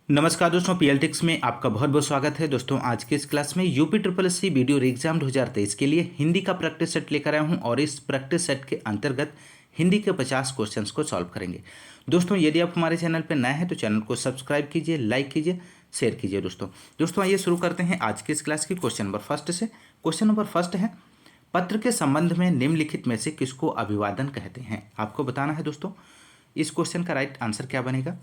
नमस्कार दोस्तों, पीएलटिक्स में आपका बहुत बहुत स्वागत है। दोस्तों आज के इस क्लास में UP triple SC video exam 2023 के लिए हिंदी का प्रैक्टिस सेट लेकर आया हूं और इस प्रैक्टिस सेट के अंतर्गत हिंदी के 50 क्वेश्चंस को सॉल्व करेंगे। दोस्तों यदि आप हमारे चैनल पर नए हैं तो चैनल को सब्सक्राइब कीजिए, लाइक कीजिए, शेयर कीजिए। दोस्तों आइए शुरू करते हैं आज के इस क्लास की क्वेश्चन नंबर फर्स्ट से। क्वेश्चन नंबर फर्स्ट है, पत्र के संबंध में निम्नलिखित में से किसको अभिवादन कहते हैं? आपको बताना है दोस्तों। इस क्वेश्चन का राइट आंसर क्या बनेगा?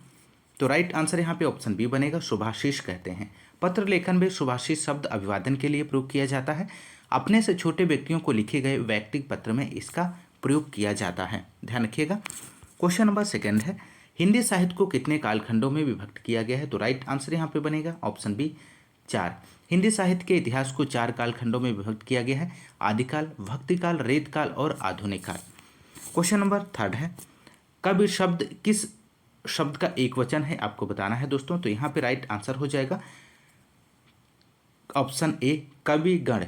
तो राइट आंसर यहाँ पे ऑप्शन बी बनेगा, शुभाशीष कहते हैं। पत्र लेखन में शुभाशीष शब्द अभिवादन के लिए प्रयोग किया जाता है। अपने से छोटे व्यक्तियों को लिखे गए वैयक्तिक पत्र में इसका प्रयोग किया जाता है, ध्यान रखिएगा। क्वेश्चन नंबर सेकंड है, हिंदी साहित्य को कितने कालखंडों में विभक्त किया गया है? तो राइट आंसर यहाँ पे बनेगा ऑप्शन बी 4। हिंदी साहित्य के इतिहास को 4 कालखंडों में विभक्त किया गया है, आदिकाल, भक्तिकाल, रेतकाल और आधुनिक काल। क्वेश्चन नंबर थर्ड है, कवि शब्द किस शब्द का एक वचन है? आपको बताना है दोस्तों। तो यहाँ पे राइट आंसर हो जाएगा ऑप्शन ए, कविगण।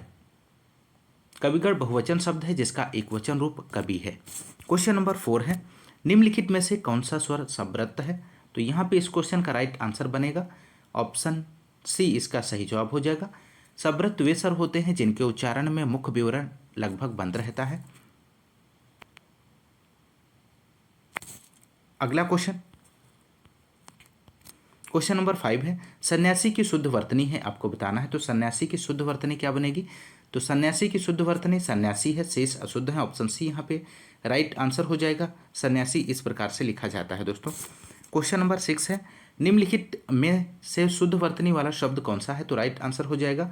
कविगण बहुवचन शब्द है जिसका एक वचन रूप कवि है। क्वेश्चन नंबर 4 है, निम्नलिखित में से कौन सा स्वर सब्रत है? तो यहाँ पे इस क्वेश्चन का राइट आंसर बनेगा ऑप्शन सी, इसका सही जवाब हो जाएगा। सब्रत वे स्वर होते हैं जिनके उच्चारण में मुख्य विवरण लगभग बंद रहता है। अगला क्वेश्चन, क्वेश्चन नंबर 5 है, सन्यासी की शुद्ध वर्तनी है, आपको बताना है। तो सन्यासी की शुद्ध वर्तनी क्या बनेगी? तो सन्यासी की शुद्ध वर्तनी सन्यासी है, शेष अशुद्ध है, ऑप्शन सी यहाँ पे राइट आंसर हो जाएगा। सन्यासी इस प्रकार से लिखा जाता है दोस्तों। क्वेश्चन नंबर 6 है, निम्नलिखित में से शुद्ध वर्तनी वाला शब्द कौन सा है? तो राइट आंसर हो जाएगा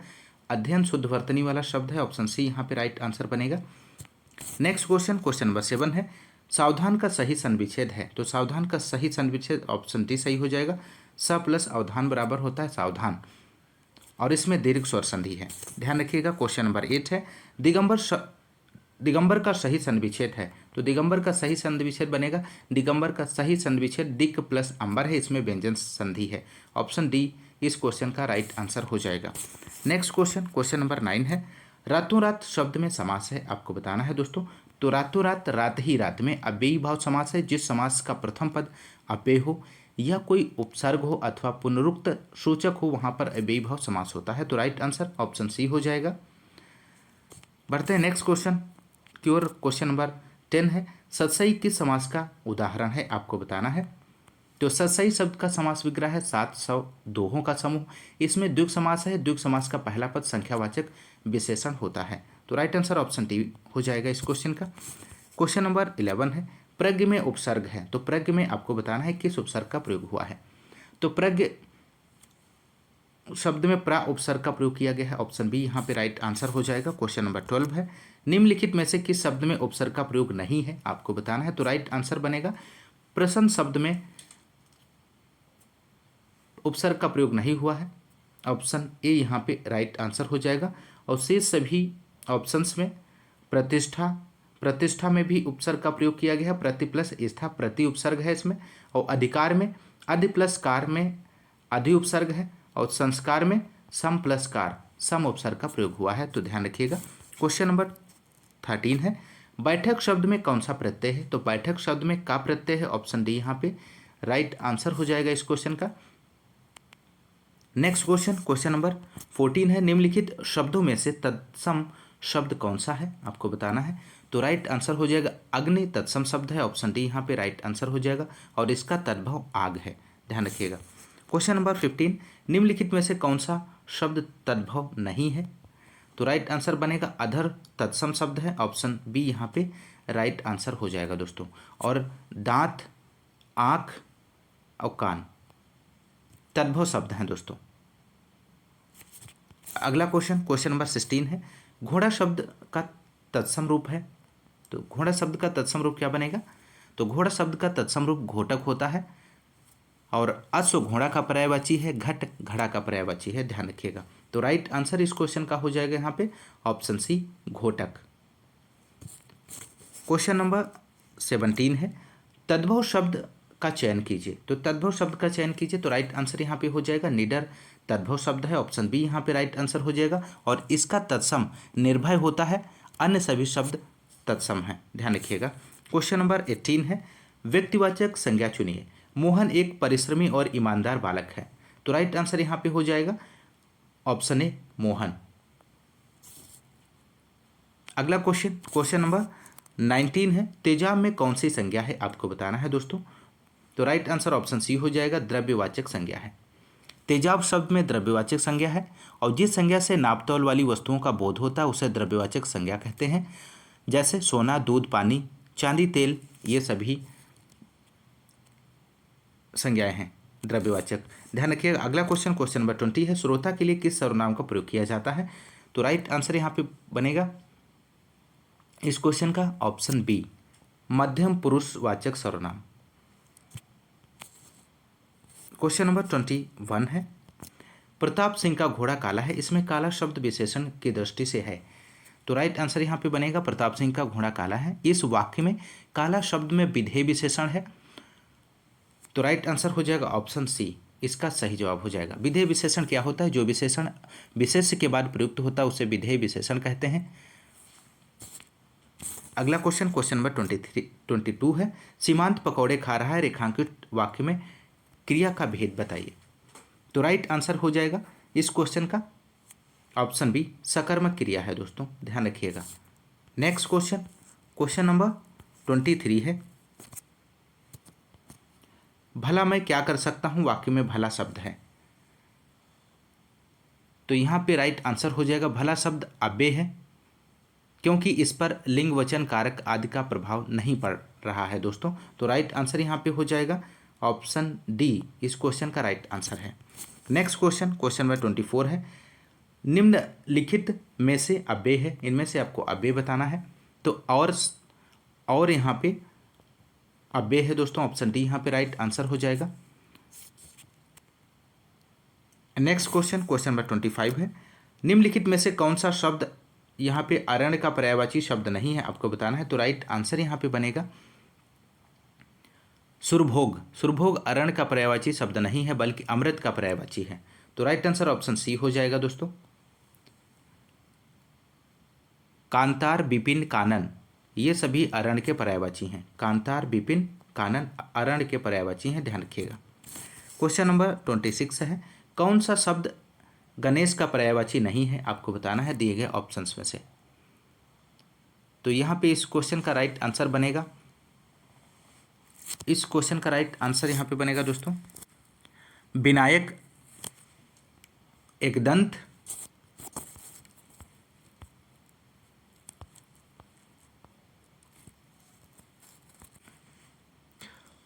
अध्ययन शुद्ध वर्तनी वाला शब्द है, ऑप्शन सी यहाँ पे राइट आंसर बनेगा। नेक्स्ट क्वेश्चन, क्वेश्चन नंबर 7 है, सावधान का सही संविच्छेद है। तो सावधान का सही संविच्छेद ऑप्शन डी सही हो जाएगा। स प्लस अवधान बराबर होता है सावधान, और इसमें दीर्घ स्वर संधि है, ध्यान रखिएगा। क्वेश्चन नंबर 8 है, दिगंबर का सही संविच्छेद है। तो दिगंबर का सही संविच्छेद बनेगा, दिगंबर का सही संविच्छेद दिक प्लस अंबर है, इसमें व्यंजन संधि है, ऑप्शन डी इस क्वेश्चन का राइट आंसर हो जाएगा। नेक्स्ट क्वेश्चन, क्वेश्चन नंबर 9 है, रातों रात शब्द में समास है, आपको बताना है दोस्तों। तो रातों रात, रात ही रात में अव्ययी भाव समास है। जिस समास का प्रथम पद अव्यय हो या कोई उपसर्ग हो अथवा पुनरुक्त सूचक हो वहां पर अव्ययी भाव समास होता है। तो राइट आंसर ऑप्शन सी हो जाएगा। बढ़ते हैं नेक्स्ट क्वेश्चन की ओर। क्वेश्चन नंबर 10 है, सतसई किस समास का उदाहरण है? आपको बताना है। तो सतसई शब्द का समास विग्रह है 700 दोहों का समूह। इसमें द्विग समास है, द्विग समास का पहला पद संख्यावाचक विशेषण होता है। तो राइट आंसर ऑप्शन डी हो जाएगा इस क्वेश्चन का। क्वेश्चन नंबर 11 है, प्रज्ञ में उपसर्ग है। तो प्रज्ञ में आपको बताना है किस उपसर्ग का प्रयोग हुआ है। तो प्रज्ञ शब्द में प्रा उपसर्ग का प्रयोग किया गया है, ऑप्शन बी यहाँ पे राइट आंसर हो जाएगा। क्वेश्चन नंबर 12 है, निम्नलिखित में से किस शब्द में उपसर्ग का प्रयोग नहीं है? आपको बताना है। तो राइट आंसर बनेगा प्रश्न शब्द में उपसर्ग का प्रयोग नहीं हुआ है, ऑप्शन ए यहाँ पे राइट आंसर हो जाएगा। और शेष सभी ऑप्शंस में प्रतिष्ठा में भी उपसर्ग का प्रयोग किया गया है, प्रति प्लस स्था प्रति उपसर्ग है इसमें, और अधिकार में अधि प्लस कार में अधि उपसर्ग है, और संस्कार में सम प्लस कार सम उपसर्ग का प्रयोग हुआ है, तो ध्यान रखिएगा। क्वेश्चन नंबर 13 है, बैठक शब्द में कौन सा प्रत्यय है? तो बैठक शब्द में का प्रत्यय है, ऑप्शन डी यहाँ पे राइट आंसर हो जाएगा इस क्वेश्चन का। नेक्स्ट क्वेश्चन, क्वेश्चन नंबर 14 है, निम्नलिखित शब्दों में से तत्सम शब्द कौन सा है? आपको बताना है। तो राइट आंसर हो जाएगा अग्नि तत्सम शब्द है, ऑप्शन डी यहाँ पे राइट आंसर हो जाएगा, और इसका तद्भव आग है, ध्यान रखिएगा। क्वेश्चन नंबर 15, निम्नलिखित में से कौन सा शब्द तद्भव नहीं है? तो राइट आंसर बनेगा अधर तत्सम शब्द है, ऑप्शन बी यहाँ पे राइट आंसर हो जाएगा दोस्तों। और दांत, आँख और कान तद्भव शब्द हैं दोस्तों। अगला क्वेश्चन, क्वेश्चन नंबर 16 है, घोड़ा शब्द का तत्सम रूप है। तो घोड़ा शब्द का तत्सम रूप क्या बनेगा? तो घोड़ा शब्द का तत्सम रूप घोटक होता है, और अश्व घोड़ा का पर्यायवाची है, घट घड़ा का पर्यायवाची है, ध्यान रखिएगा। तो राइट आंसर इस क्वेश्चन का हो जाएगा यहाँ पे ऑप्शन सी घोटक। क्वेश्चन नंबर 17 है, तद्भव शब्द का चयन कीजिए। तो तद्भव शब्द का चयन कीजिए, तो राइट आंसर यहाँ पे हो जाएगा निडर तद्भव शब्द है, ऑप्शन बी यहाँ पे राइट आंसर हो जाएगा, और इसका तत्सम निर्भय होता है, अन्य सभी शब्द तत्सम है, ध्यान रखिएगा। क्वेश्चन नंबर 18 है, व्यक्तिवाचक संज्ञा चुनिए। मोहन एक परिश्रमी और ईमानदार बालक है। तो राइट आंसर यहाँ पे हो जाएगा ऑप्शन ए मोहन। अगला क्वेश्चन, क्वेश्चन नंबर 19 है, तेजाब में कौन सी संज्ञा है आपको बताना है दोस्तों। तो राइट आंसर ऑप्शन सी हो जाएगा, द्रव्यवाचक संज्ञा है। तेजाब शब्द में द्रव्यवाचक संज्ञा है और जिस संज्ञा से नापतोल वाली वस्तुओं का बोध होता है उसे द्रव्यवाचक संज्ञा कहते हैं। जैसे सोना, दूध, पानी, चांदी, तेल, ये सभी संज्ञाएं हैं द्रव्यवाचक। ध्यान रखिएगा। अगला क्वेश्चन, क्वेश्चन नंबर 20 है, श्रोता के लिए किस सर्वनाम का प्रयोग किया जाता है। तो राइट आंसर यहाँ पे बनेगा इस क्वेश्चन का ऑप्शन बी, मध्यम पुरुषवाचक सर्वनाम। क्वेश्चन नंबर 21 है, प्रताप सिंह का घोड़ा काला है, इसमें काला शब्द विशेषण की दृष्टि से है। तो राइट आंसर यहाँ पे बनेगा प्रताप सिंह का घोड़ा काला है। इस वाक्य में काला शब्द में विधेय विशेषण है, तो राइट आंसर हो जाएगा ऑप्शन सी, इसका सही जवाब हो जाएगा। विधेय विशेषण क्या होता है, जो विशेषण विशेष्य के बाद प्रयुक्त होता है उसे विधेय विशेषण कहते हैं। अगला क्वेश्चन, क्वेश्चन नंबर 22 है, सीमांत पकौड़े खा रहा है, रेखांकित वाक्य में क्रिया का भेद बताइए। तो राइट आंसर हो जाएगा इस क्वेश्चन का ऑप्शन बी, सकर्मक क्रिया है दोस्तों, ध्यान रखिएगा। नेक्स्ट क्वेश्चन, क्वेश्चन नंबर 23 है, भला मैं क्या कर सकता हूं, वाक्य में भला शब्द है। तो यहां पे राइट आंसर हो जाएगा भला शब्द अव्यय है, क्योंकि इस पर लिंग, वचन, कारक आदि का प्रभाव नहीं पड़ रहा है दोस्तों। तो राइट आंसर यहां पे हो जाएगा ऑप्शन डी, इस क्वेश्चन का राइट आंसर है। नेक्स्ट क्वेश्चन, क्वेश्चन नंबर 24 है, निम्नलिखित में से अव्यय है, इनमें से आपको अव्यय बताना है। तो और यहाँ पे अव्यय है दोस्तों, ऑप्शन डी यहाँ पे राइट आंसर हो जाएगा। नेक्स्ट क्वेश्चन, क्वेश्चन नंबर 25 है, निम्नलिखित में से कौन सा शब्द यहाँ पे अरण्य का पर्यायवाची शब्द नहीं है, आपको बताना है। तो राइट आंसर यहाँ पे बनेगा सुरभोग। सुरभोग अरण्य का पर्यायवाची शब्द नहीं है, बल्कि अमृत का पर्यायवाची है। तो राइट आंसर ऑप्शन सी हो जाएगा दोस्तों। कांतार, विपिन, कानन, ये सभी अरण्य के पर्यायवाची हैं। कांतार, विपिन, कानन अरण्य के पर्यायवाची हैं, ध्यान रखिएगा। क्वेश्चन नंबर 26 है, कौन सा शब्द गणेश का पर्यायवाची नहीं है, आपको बताना है दिए गए ऑप्शंस में से। तो यहाँ पे इस क्वेश्चन का राइट आंसर बनेगा, इस क्वेश्चन का राइट आंसर यहाँ पे बनेगा दोस्तों विनायक, एकदंत,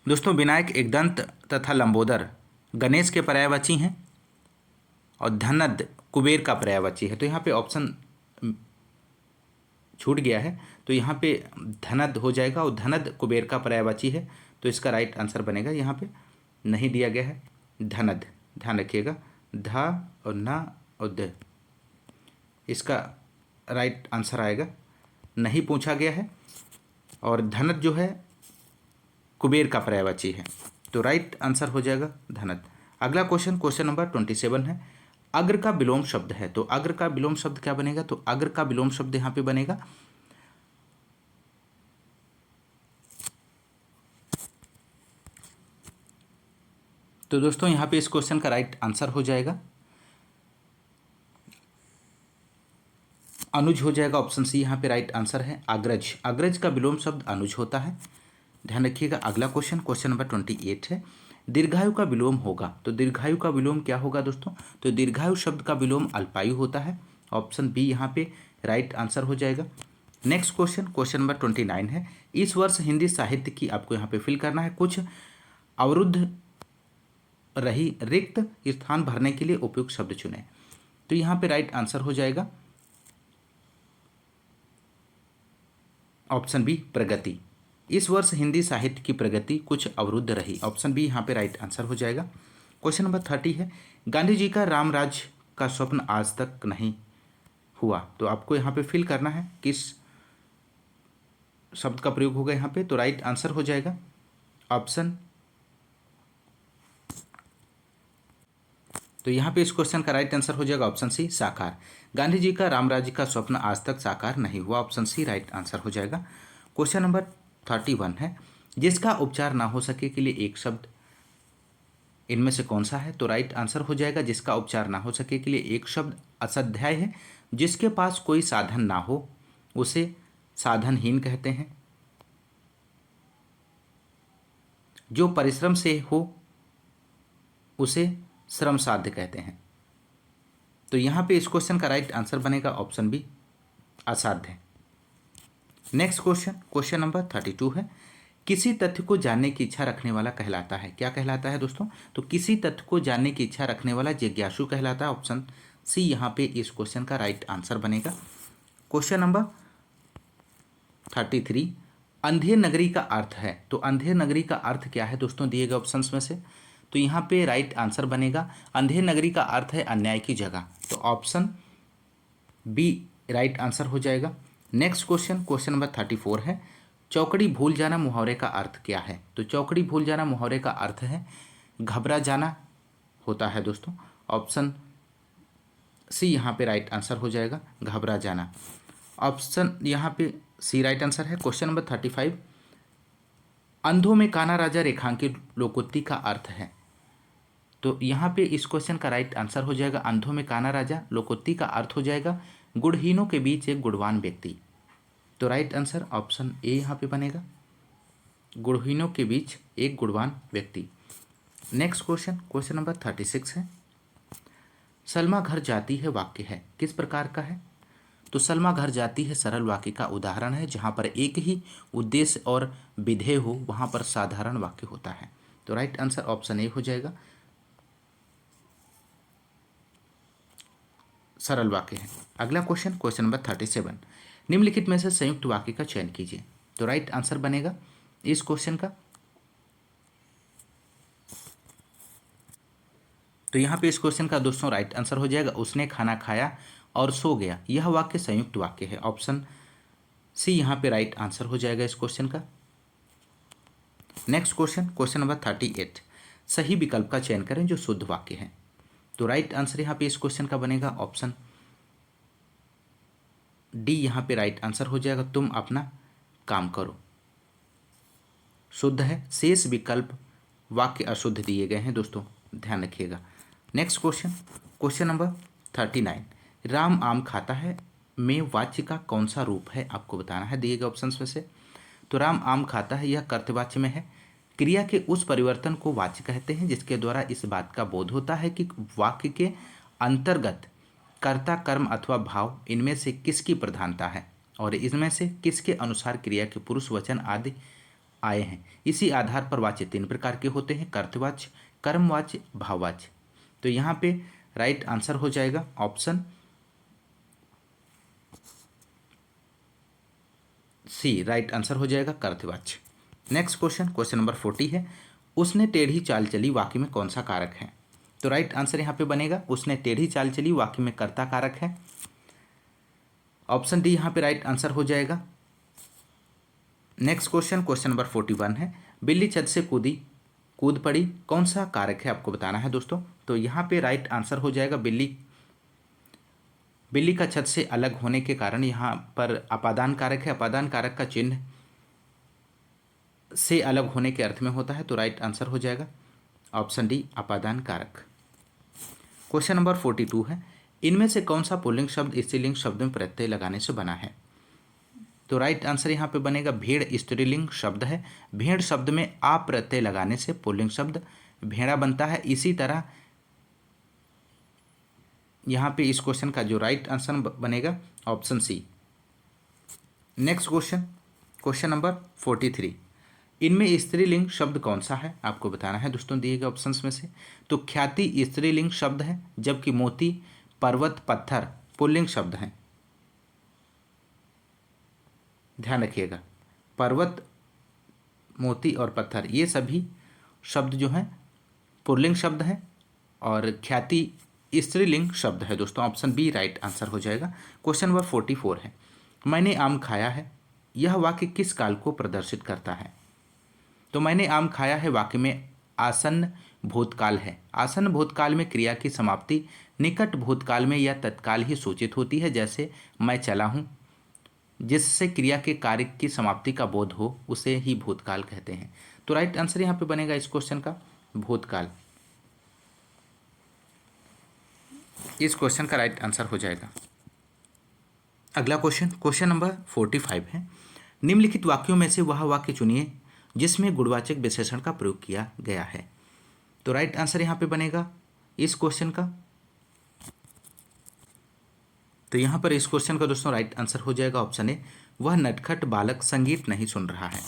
दोस्तों विनायक, एकदंत तथा लंबोदर गणेश के पर्यायवाची हैं और धनद कुबेर का पर्यायवाची है। तो यहाँ पे ऑप्शन छूट गया है, तो यहाँ पे धनद हो जाएगा और धनद कुबेर का पर्यायवाची है। तो इसका राइट आंसर बनेगा, यहाँ पे नहीं दिया गया है धनद, ध्यान रखिएगा, ध और न और द, इसका राइट आंसर आएगा, नहीं पूछा गया है। और धनद जो है कुबेर का पर्यायवाची है, तो राइट आंसर हो जाएगा धनद। अगला क्वेश्चन, क्वेश्चन नंबर 27 है, अग्र का विलोम शब्द है। तो अग्र का विलोम शब्द क्या बनेगा, तो अग्र का विलोम शब्द यहाँ पे बनेगा तो दोस्तों यहाँ पे इस क्वेश्चन का राइट आंसर हो जाएगा अनुज हो जाएगा, ऑप्शन सी यहाँ पे राइट आंसर है। अग्रज, अग्रज का विलोम शब्द अनुज होता है, ध्यान रखिएगा। अगला क्वेश्चन, क्वेश्चन नंबर 28 है, दीर्घायु का विलोम होगा। तो दीर्घायु का विलोम क्या होगा दोस्तों, तो दीर्घायु शब्द का विलोम अल्पायु होता है, ऑप्शन बी यहाँ पे राइट आंसर हो जाएगा। नेक्स्ट क्वेश्चन, क्वेश्चन नंबर 29 है, इस वर्ष हिंदी साहित्य की आपको यहाँ पे फिल करना है, कुछ अवरुद्ध रही रिक्त स्थान भरने के लिए उपयुक्त शब्द चुने। तो यहाँ पे राइट आंसर हो जाएगा ऑप्शन बी, प्रगति। इस वर्ष हिंदी साहित्य की प्रगति कुछ अवरुद्ध रही, ऑप्शन बी यहाँ पे राइट आंसर हो जाएगा। क्वेश्चन नंबर 30 है, गांधी जी का राम राज्य का स्वप्न आज तक नहीं हुआ। तो आपको यहाँ पे फिल करना है किस शब्द का प्रयोग होगा यहाँ पे, तो राइट आंसर हो जाएगा ऑप्शन, तो यहाँ पे इस क्वेश्चन का राइट आंसर हो जाएगा ऑप्शन सी, साकार। गांधी जी का राम राज्य का स्वप्न आज तक साकार नहीं हुआ, ऑप्शन सी राइट आंसर हो जाएगा। क्वेश्चन नंबर 31 है, जिसका उपचार ना हो सके के लिए एक शब्द इनमें से कौन सा है? तो राइट आंसर हो जाएगा जिसका उपचार ना हो सके के लिए एक शब्द असध्याय है। जिसके पास कोई साधन ना हो उसे साधनहीन कहते हैं। जो परिश्रम से हो उसे श्रम साध्य कहते हैं। तो यहाँ पे इस क्वेश्चन का राइट आंसर बनेगा ऑप्शन बी, असाध्य। नेक्स्ट क्वेश्चन, क्वेश्चन नंबर 32 है। किसी तथ्य को जानने की इच्छा रखने वाला कहलाता है। क्या कहलाता है दोस्तों? तो किसी तथ्य को जानने की इच्छा रखने वाला जिज्ञासु कहलाता है। ऑप्शन सी यहाँ पे इस क्वेश्चन का राइट आंसर बनेगा। क्वेश्चन नंबर 33, अंधेर नगरी का अर्थ है। तो अंधेर नगरी का अर्थ क्या है दोस्तों दिए गए ऑप्शंस में से? तो यहाँ पे राइट आंसर बनेगा अंधेर नगरी का अर्थ है अन्याय की जगह। तो ऑप्शन बी राइट आंसर हो जाएगा। नेक्स्ट क्वेश्चन, क्वेश्चन नंबर 34 है। चौकड़ी भूल जाना मुहावरे का अर्थ क्या है? तो चौकड़ी भूल जाना मुहावरे का अर्थ है घबरा जाना होता है दोस्तों। ऑप्शन सी यहाँ पे राइट आंसर हो जाएगा, घबरा जाना। ऑप्शन यहाँ पे सी राइट आंसर है। क्वेश्चन नंबर 35, अंधों में काना राजा रेखांकित लोकोक्ति का अर्थ है। तो यहाँ पे इस क्वेश्चन का राइट आंसर हो जाएगा अंधों में काना राजा लोकोक्ति का अर्थ हो जाएगा गुणहीनों के बीच एक गुणवान व्यक्ति। तो राइट आंसर ऑप्शन ए यहाँ पे बनेगा, गुणहीनों के बीच एक गुणवान व्यक्ति। नेक्स्ट क्वेश्चन, क्वेश्चन नंबर 36 है। सलमा घर जाती है वाक्य है, किस प्रकार का है? तो सलमा घर जाती है सरल वाक्य का उदाहरण है। जहाँ पर एक ही उद्देश्य और विधेय हो वहाँ पर साधारण वाक्य होता है। तो राइट आंसर ऑप्शन ए हो जाएगा, सरल वाक्य है। अगला क्वेश्चन, क्वेश्चन नंबर 37, निम्नलिखित में से संयुक्त वाक्य का चयन कीजिए। तो राइट आंसर बनेगा इस क्वेश्चन का, तो यहाँ पे इस क्वेश्चन का दोस्तों राइट आंसर हो जाएगा उसने खाना खाया और सो गया। यह वाक्य संयुक्त वाक्य है। ऑप्शन सी यहाँ पे राइट आंसर हो जाएगा इस क्वेश्चन का। नेक्स्ट क्वेश्चन, क्वेश्चन नंबर 38, सही विकल्प का चयन करें जो शुद्ध वाक्य है। तो राइट आंसर यहाँ पे इस क्वेश्चन का बनेगा ऑप्शन डी यहाँ पे राइट आंसर हो जाएगा, तुम अपना काम करो, शुद्ध है। शेष विकल्प वाक्य अशुद्ध दिए गए हैं दोस्तों, ध्यान रखिएगा। Next question, question number 39, Ram आम खाता है में वाच्य का कौन सा रूप है आपको बताना है दिए गए ऑप्शंस में से। तो राम आम खाता है यह कर्तवाच्य में है। क्रिया के उस परिवर्तन को वाच्य कहते हैं जिसके द्वारा इस बात का बोध होता है कि वाक्य के अंतर्गत कर्ता, कर्म अथवा भाव इनमें से किसकी प्रधानता है और इसमें से किसके अनुसार क्रिया के पुरुष वचन आदि आए हैं। इसी आधार पर वाच्य 3 प्रकार के होते हैं, कर्तवाच्य, कर्मवाच्य, भाववाच्य। तो यहाँ पे राइट आंसर हो जाएगा ऑप्शन सी, राइट आंसर हो जाएगा कर्तवाच्य। नेक्स्ट क्वेश्चन, क्वेश्चन नंबर 40 है। उसने टेढ़ी चाल चली वाक्य में कौन सा कारक है? तो राइट आंसर यहाँ पे बनेगा उसने टेढ़ी चाल चली वाक्य में कर्ता कारक है। ऑप्शन डी यहाँ पे राइट आंसर हो जाएगा। नेक्स्ट क्वेश्चन, क्वेश्चन नंबर 41 है। बिल्ली छत से कूद पड़ी, कौन सा कारक है आपको बताना है दोस्तों। तो यहाँ पे राइट आंसर हो जाएगा बिल्ली का छत से अलग होने के कारण यहाँ पर अपादान कारक है। अपादान कारक का चिन्ह से अलग होने के अर्थ में होता है। तो राइट आंसर हो जाएगा ऑप्शन डी, अपादान कारक। क्वेश्चन नंबर 42 है। इनमें से कौन सा पुल्लिंग शब्द स्त्रीलिंग शब्द में प्रत्यय लगाने से बना है? तो राइट आंसर यहाँ पे बनेगा भेड़ स्त्रीलिंग शब्द है। भेड़ शब्द में आ प्रत्यय लगाने से पुल्लिंग शब्द भेड़ा बनता है। इसी तरह यहाँ पे इस क्वेश्चन का जो राइट आंसर बनेगा option C. Next question, question number 43, इनमें स्त्रीलिंग शब्द कौन सा है आपको बताना है दोस्तों दिए गए ऑप्शंस में से। तो ख्याति स्त्रीलिंग शब्द है, जबकि मोती, पर्वत, पत्थर पुल्लिंग शब्द हैं। ध्यान रखिएगा, पर्वत, मोती और पत्थर ये सभी शब्द जो हैं पुल्लिंग शब्द हैं और ख्याति स्त्रीलिंग शब्द है दोस्तों। ऑप्शन बी राइट आंसर हो जाएगा। क्वेश्चन नंबर 44 है। मैंने आम खाया है, यह वाक्य किस काल को प्रदर्शित करता है? तो मैंने आम खाया है वाक्य में आसन्न भूतकाल है। आसन्न भूतकाल में क्रिया की समाप्ति निकट भूतकाल में या तत्काल ही सूचित होती है, जैसे मैं चला हूँ। जिससे क्रिया के कार्य की समाप्ति का बोध हो उसे ही भूतकाल कहते हैं। तो राइट आंसर यहाँ पे बनेगा इस क्वेश्चन का भूतकाल। इस क्वेश्चन का राइट आंसर हो जाएगा। अगला क्वेश्चन, क्वेश्चन नंबर 45 है। निम्नलिखित वाक्यों में से वह वाक्य चुनिए जिसमें गुणवाचक विशेषण का प्रयोग किया गया है। तो राइट आंसर यहाँ पे बनेगा इस क्वेश्चन का। तो यहाँ पर इस क्वेश्चन का दोस्तों राइट आंसर हो जाएगा ऑप्शन ए, वह नटखट बालक संगीत नहीं सुन रहा है।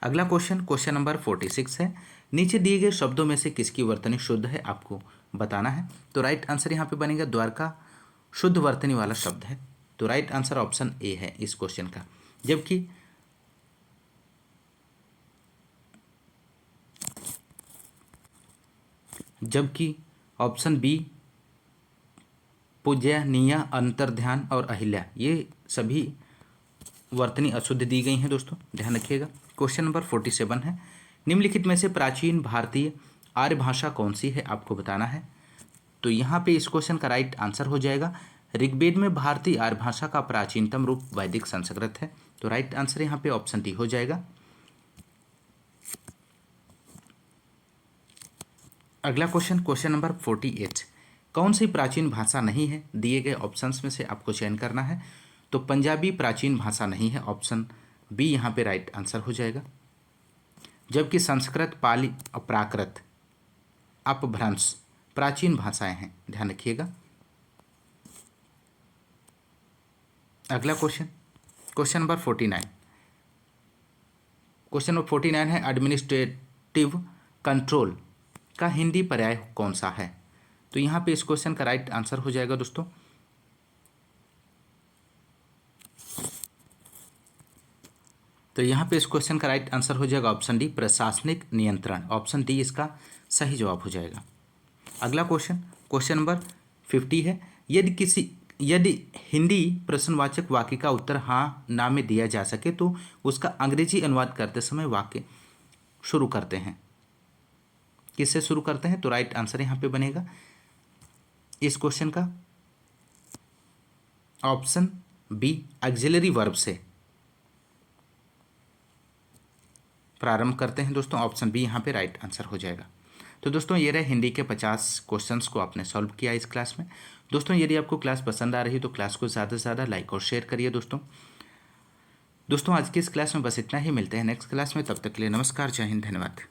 अगला क्वेश्चन, क्वेश्चन नंबर 46 है। नीचे दिए गए शब्दों में से किसकी वर्तनी शुद्ध है आपको बताना है। तो राइट आंसर यहाँ पे बनेगा द्वारका शुद्ध वर्तनी वाला शब्द है। तो राइट आंसर ऑप्शन ए है इस क्वेश्चन का। जबकि ऑप्शन बी पूज्यनीय, अंतर्ध्यान और अहिल्या ये सभी वर्तनी अशुद्ध दी गई हैं दोस्तों, ध्यान रखिएगा। क्वेश्चन नंबर 47 है। निम्नलिखित में से प्राचीन भारतीय आर्य भाषा कौन सी है आपको बताना है। तो यहाँ पे इस क्वेश्चन का राइट आंसर हो जाएगा ऋग्वेद में भारतीय आर्य भाषा का प्राचीनतम रूप वैदिक संस्कृत है। तो राइट आंसर यहाँ पे ऑप्शन डी हो जाएगा। अगला क्वेश्चन, क्वेश्चन नंबर 48, कौन सी प्राचीन भाषा नहीं है, दिए गए ऑप्शंस में से आपको चयन करना है। तो पंजाबी प्राचीन भाषा नहीं है, ऑप्शन बी यहाँ पे राइट आंसर हो जाएगा। जबकि संस्कृत, पाली और प्राकृत, अपभ्रंश प्राचीन भाषाएं हैं, ध्यान रखिएगा। अगला question, question number 49, question number 49 है एडमिनिस्ट्रेटिव कंट्रोल का हिंदी पर्याय कौन सा है। तो यहाँ पे इस क्वेश्चन का राइट आंसर हो जाएगा दोस्तों। तो यहाँ पे इस क्वेश्चन का राइट आंसर हो जाएगा ऑप्शन डी प्रशासनिक नियंत्रण, ऑप्शन डी इसका सही जवाब हो जाएगा। अगला क्वेश्चन, क्वेश्चन नंबर 50 है। यदि हिंदी प्रश्नवाचक वाक्य का उत्तर हाँ ना में दिया जा सके तो उसका अंग्रेजी अनुवाद करते समय वाक्य शुरू करते हैं, किससे शुरू करते हैं। तो राइट आंसर यहाँ पे बनेगा इस क्वेश्चन का ऑप्शन बी ऑक्सिलरी वर्ब से प्रारंभ करते हैं दोस्तों, ऑप्शन बी यहाँ पे राइट आंसर हो जाएगा। तो दोस्तों ये रहे हिंदी के 50 क्वेश्चंस को आपने सॉल्व किया इस क्लास में। दोस्तों यदि आपको क्लास पसंद आ रही तो क्लास को ज़्यादा से ज़्यादा लाइक और शेयर करिए दोस्तों आज की इस क्लास में बस इतना ही, मिलते हैं नेक्स्ट क्लास में, तब तक के लिए नमस्कार, जय हिंद, धन्यवाद।